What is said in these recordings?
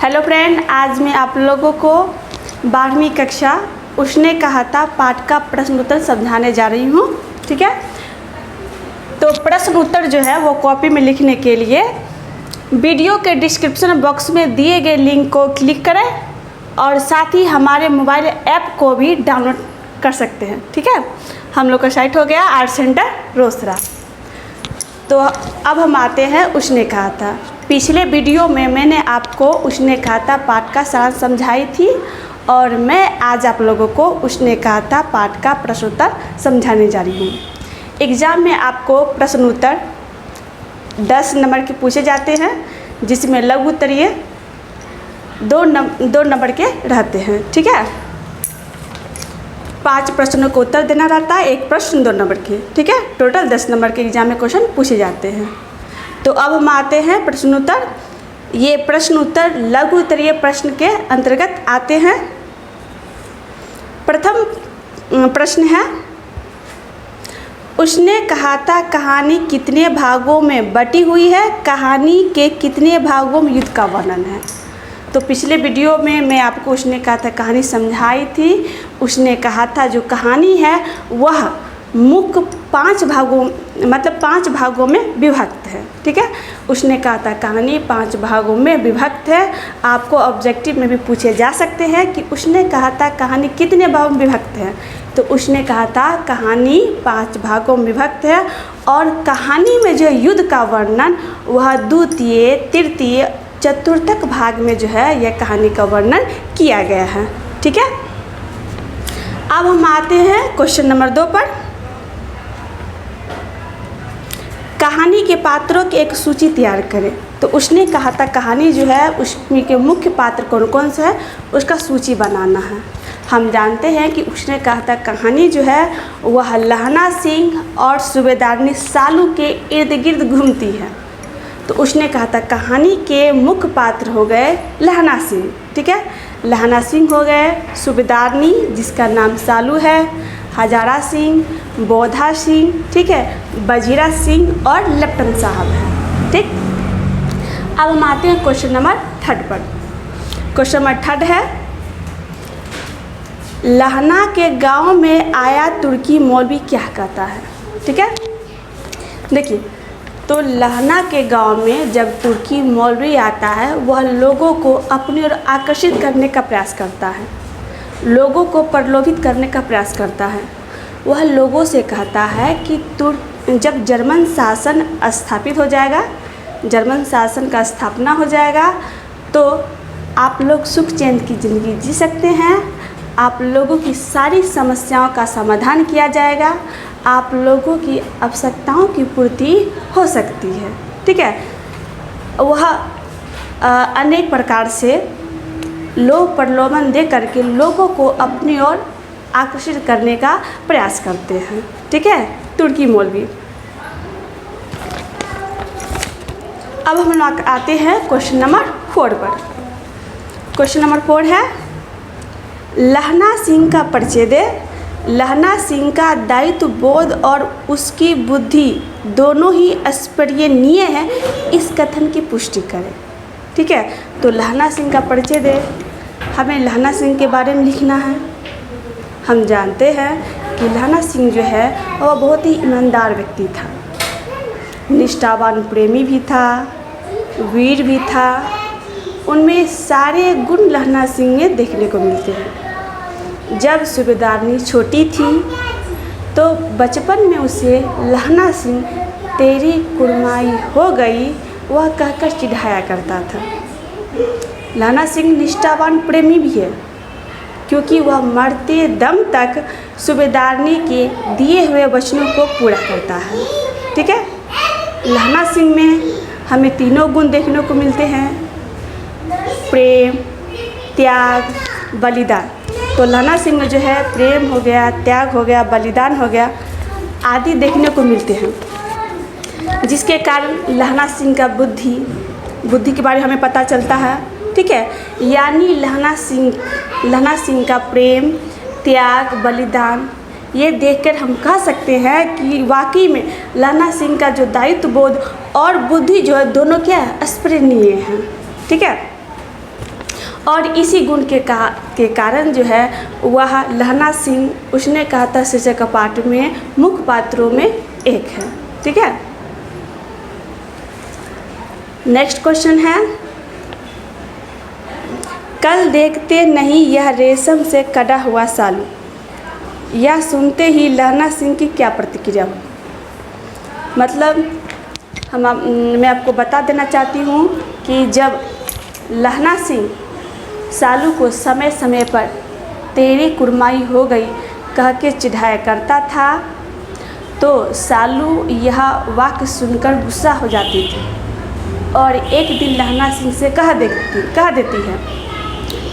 Hello friend, आज मैं आप लोगों को 12वीं कक्षा उसने कहा था पाठ का प्रश्न उत्तर समझाने जा रही हूँ। ठीक है, तो प्रश्न उत्तर जो है वो कॉपी में लिखने के लिए वीडियो के डिस्क्रिप्शन बॉक्स में दिए गए लिंक को क्लिक करें और साथ ही हमारे मोबाइल ऐप को भी डाउनलोड कर सकते हैं। ठीक है, हम लोग का साइट हो गया आर्ट सेंटर रोसड़ा। तो अब हम आते हैं उसने कहा था। पिछले वीडियो में मैंने आपको उसने कहा था पाठ का सारांश समझाई थी और मैं आज आप लोगों को उसने कहा था पाठ का प्रश्न उत्तर समझाने जा रही हूँ। एग्ज़ाम में आपको प्रश्न उत्तर 10 नंबर के पूछे जाते हैं, जिसमें लघु उत्तरीय 2 नंबर के रहते हैं। ठीक है, 5 प्रश्नों को उत्तर देना रहता है, एक प्रश्न 2 नंबर के। ठीक है, टोटल 10 नंबर के एग्जाम में क्वेश्चन पूछे जाते हैं। तो अब हम आते हैं प्रश्न उत्तर। ये प्रश्न उत्तर लघु उत्तरीय प्रश्न के अंतर्गत आते हैं। प्रथम प्रश्न है, उसने कहा था कहानी कितने भागों में बटी हुई है? कहानी के कितने भागों में युद्ध का वर्णन है? तो पिछले वीडियो में मैं आपको उसने कहा था कहानी समझाई थी। उसने कहा था जो कहानी है वह मुख्य 5 भागों मतलब 5 भागों में विभक्त है। ठीक है, उसने कहा था कहानी 5 भागों में विभक्त है। आपको ऑब्जेक्टिव में भी पूछे जा सकते हैं कि उसने कहा था कहानी कितने भागों में विभक्त है। तो उसने कहा था कहानी 5 भागों में विभक्त है और कहानी में जो युद्ध का वर्णन वह द्वितीय, तृतीय, चतुर्थक भाग में जो है यह कहानी का वर्णन किया गया है। ठीक है, अब हम आते हैं क्वेश्चन नंबर 2 पर। कहानी के पात्रों की एक सूची तैयार करें। तो उसने कहा था कहानी जो है उसमें के मुख्य पात्र कौन कौन से है उसका सूची बनाना है। हम जानते हैं कि उसने कहा था कहानी जो है वह लहना सिंह और सूबेदारनी सालू के इर्द गिर्द घूमती है। तो उसने कहा था कहानी के मुख्य पात्र हो गए लहना सिंह। ठीक है, लहना सिंह हो गए, सूबेदारनी जिसका नाम सालू है, हजारा सिंह, बोधा सिंह, ठीक है, बजीरा सिंह और लेफ्टन साहब है। ठीक, अब हम आते हैं क्वेश्चन नंबर 3 पर। क्वेश्चन नंबर 3 है, लहना के गांव में आया तुर्की मौलवी क्या कहता है? ठीक है, देखिए, तो लहना के गांव में जब तुर्की मौलवी आता है वह लोगों को अपनी ओर आकर्षित करने का प्रयास करता है, लोगों को प्रलोभित करने का प्रयास करता है। वह लोगों से कहता है कि जब जर्मन शासन स्थापित हो जाएगा, जर्मन शासन का स्थापना हो जाएगा तो आप लोग सुख चैन की ज़िंदगी जी सकते हैं, आप लोगों की सारी समस्याओं का समाधान किया जाएगा, आप लोगों की आवश्यकताओं की पूर्ति हो सकती है। ठीक है, वह अनेक प्रकार से लोग प्रलोभन दे करके लोगों को अपनी ओर आकर्षित करने का प्रयास करते हैं। ठीक है, तुर्की मौलवी। अब हम लोग आते हैं क्वेश्चन नंबर 4 पर। क्वेश्चन नंबर 4 है, लहना सिंह का परिचय दे। लहना सिंह का दायित्व बोध और उसकी बुद्धि दोनों ही अस्पर्शनीय है, इस कथन की पुष्टि करें। ठीक है, तो लहना सिंह का परिचय दे, हमें लहना सिंह के बारे में लिखना है। हम जानते हैं कि लहना सिंह जो है वह बहुत ही ईमानदार व्यक्ति था, निष्ठावान प्रेमी भी था, वीर भी था। उनमें सारे गुण लहना सिंह में देखने को मिलते हैं। जब सूबेदारनी छोटी थी तो बचपन में उसे लहना सिंह तेरी कुड़माई हो गई वह कहकर चिढ़ाया करता था। लहना सिंह निष्ठावान प्रेमी भी है क्योंकि वह मरते दम तक सूबेदारनी के दिए हुए वचनों को पूरा करता है। ठीक है, लहना सिंह में हमें तीनों गुण देखने को मिलते हैं, प्रेम, त्याग, बलिदान। तो लहना सिंह में जो है प्रेम हो गया, त्याग हो गया, बलिदान हो गया आदि देखने को मिलते हैं, जिसके कारण लहना सिंह का बुद्धि के बारे में हमें पता चलता है। ठीक है, यानी लहना सिंह का प्रेम, त्याग, बलिदान ये देखकर हम कह सकते हैं कि वाकई में लहना सिंह का जो दायित्व बोध और बुद्धि जो है दोनों क्या है अस्पर्शनीय हैं। ठीक है, और इसी गुण के कारण जो है वह लहना सिंह उसने कहा था शीर्षक का पाठ में मुख्य पात्रों में एक है। ठीक है, नेक्स्ट क्वेश्चन है, कल देखते नहीं यह रेशम से कटा हुआ सालू, यह सुनते ही लहना सिंह की क्या प्रतिक्रिया हुई। मतलब मैं आपको बता देना चाहती हूँ कि जब लहना सिंह सालू को समय समय पर तेरी कुरमाई हो गई कह के चिढ़ाया करता था तो सालू यह वाक्य सुनकर गुस्सा हो जाती थी और एक दिन लहना सिंह से कह देती है,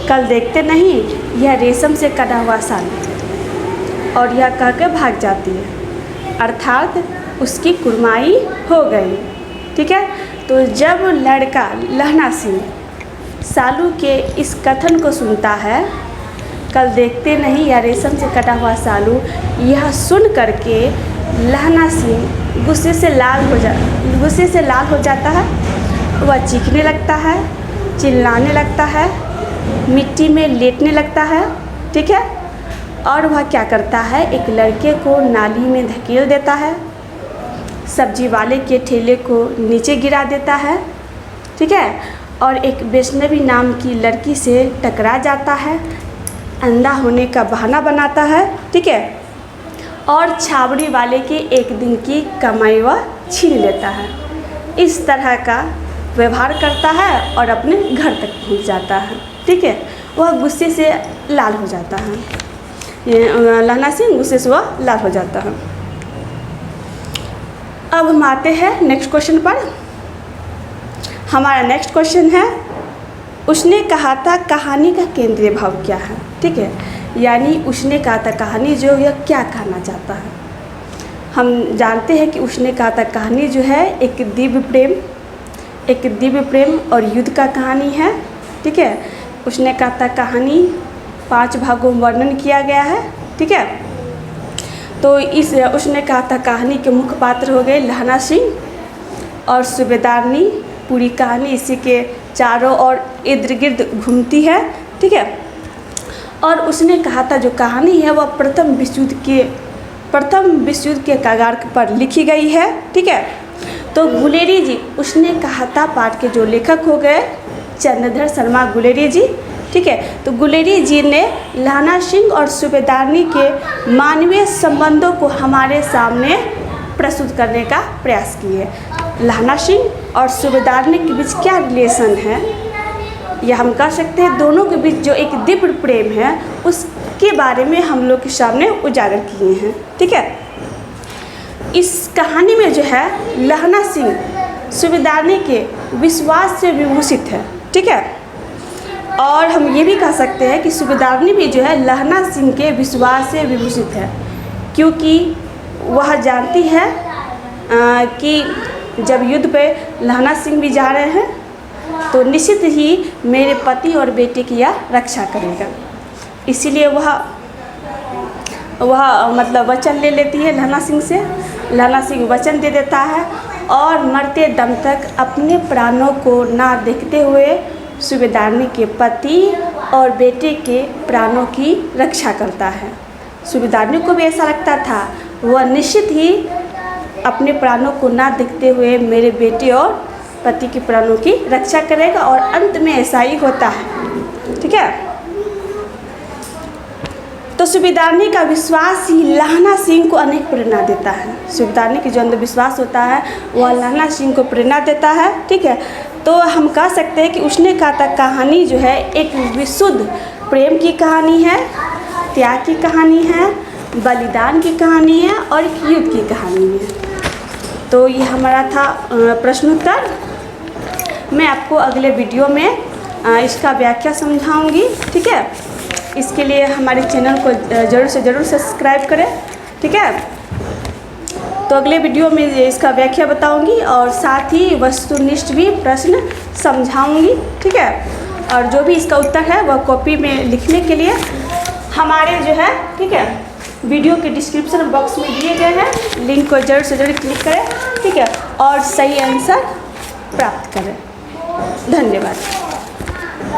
कल देखते नहीं यह रेशम से कटा हुआ सालू, और यह कह के भाग जाती है, अर्थात उसकी कुरमाई हो गई। ठीक है, तो जब लड़का लहना सिंह सालू के इस कथन को सुनता है, कल देखते नहीं या रेशम से कटा हुआ सालू, यह सुन करके लहना सिंह गुस्से से लाल हो जाता है। वह चीखने लगता है, चिल्लाने लगता है, मिट्टी में लेटने लगता है। ठीक है, और वह क्या करता है, एक लड़के को नाली में धकेल देता है, सब्जी वाले के ठेले को नीचे गिरा देता है। ठीक है, और एक वैष्णवी नाम की लड़की से टकरा जाता है, अंधा होने का बहाना बनाता है। ठीक है, और छावड़ी वाले के एक दिन की कमाई वह छीन लेता है। इस तरह का व्यवहार करता है और अपने घर तक पहुंच जाता है। ठीक है, वह गुस्से से लाल हो जाता है, लहना सिंह गुस्से से वह लाल हो जाता है। अब हम आते हैं नेक्स्ट क्वेश्चन पर। हमारा नेक्स्ट क्वेश्चन है, उसने कहा था कहानी का केंद्रीय भाव क्या है। ठीक है, यानी उसने कहा था कहानी जो यह क्या कहना चाहता है। हम जानते हैं कि उसने कहा था कहानी जो है एक दिव्य प्रेम और युद्ध का कहानी है। ठीक है, उसने कहा था कहानी 5 भागों में वर्णन किया गया है। ठीक है, तो उसने कहा था कहानी के मुख्य पात्र हो गए लहना सिंह और सूबेदारनी। पूरी कहानी इसी के चारों ओर इर्द गिर्द घूमती है। ठीक है, और उसने कहा था जो कहानी है वह प्रथम विश्व युद्ध के कगार पर लिखी गई है। ठीक है, तो गुलेरी जी, उसने कहा था पाठ के जो लेखक हो गए चंद्रधर शर्मा गुलेरी जी। ठीक है, तो गुलेरी जी ने लहना सिंह और सूबेदारनी के मानवीय संबंधों को हमारे सामने प्रस्तुत करने का प्रयास किए। लहना सिंह और सूबेदारनी के बीच क्या रिलेशन है, यह हम कह सकते हैं दोनों के बीच जो एक दिव्य प्रेम है उसके बारे में हम लोग के सामने उजागर किए हैं। ठीक है, इस कहानी में जो है लहना सिंह सूबेदारनी के विश्वास से विभूषित है। ठीक है, और हम ये भी कह सकते हैं कि सूबेदारनी भी जो है लहना सिंह के विश्वास से विभूषित है, क्योंकि वह जानती है कि जब युद्ध पे लहना सिंह भी जा रहे हैं तो निश्चित ही मेरे पति और बेटे की यह रक्षा करेगा। इसीलिए वह मतलब वचन ले लेती है लहना सिंह से। लहना सिंह वचन दे देता है और मरते दम तक अपने प्राणों को ना देखते हुए सूबेदारनी के पति और बेटे के प्राणों की रक्षा करता है। सूबेदारनी को भी ऐसा लगता था वह निश्चित ही अपने प्राणों को ना देखते हुए मेरे बेटे और पति के प्राणों की रक्षा करेगा, और अंत में ऐसा ही होता है। ठीक है, तो सूबेदारनी का विश्वास ही लहना सिंह को अनेक प्रेरणा देता है। सूबेदारनी की जो अंधविश्वास होता है वह लहना सिंह को प्रेरणा देता है। ठीक है, तो हम कह सकते हैं कि उसने कहा था कहानी जो है एक विशुद्ध प्रेम की कहानी है, त्याग की कहानी है, बलिदान की कहानी है और एक युद्ध की कहानी है। तो ये हमारा था प्रश्नोत्तर। मैं आपको अगले वीडियो में इसका व्याख्या समझाऊंगी। ठीक है, इसके लिए हमारे चैनल को ज़रूर से ज़रूर सब्सक्राइब करें। ठीक है, तो अगले वीडियो में इसका व्याख्या बताऊंगी और साथ ही वस्तुनिष्ठ भी प्रश्न समझाऊंगी। ठीक है, और जो भी इसका उत्तर है वह कॉपी में लिखने के लिए हमारे जो है ठीक है वीडियो के डिस्क्रिप्शन बॉक्स में दिए गए हैं, लिंक को जरूर से जरूर क्लिक करें। ठीक है, और सही आंसर प्राप्त करें। धन्यवाद।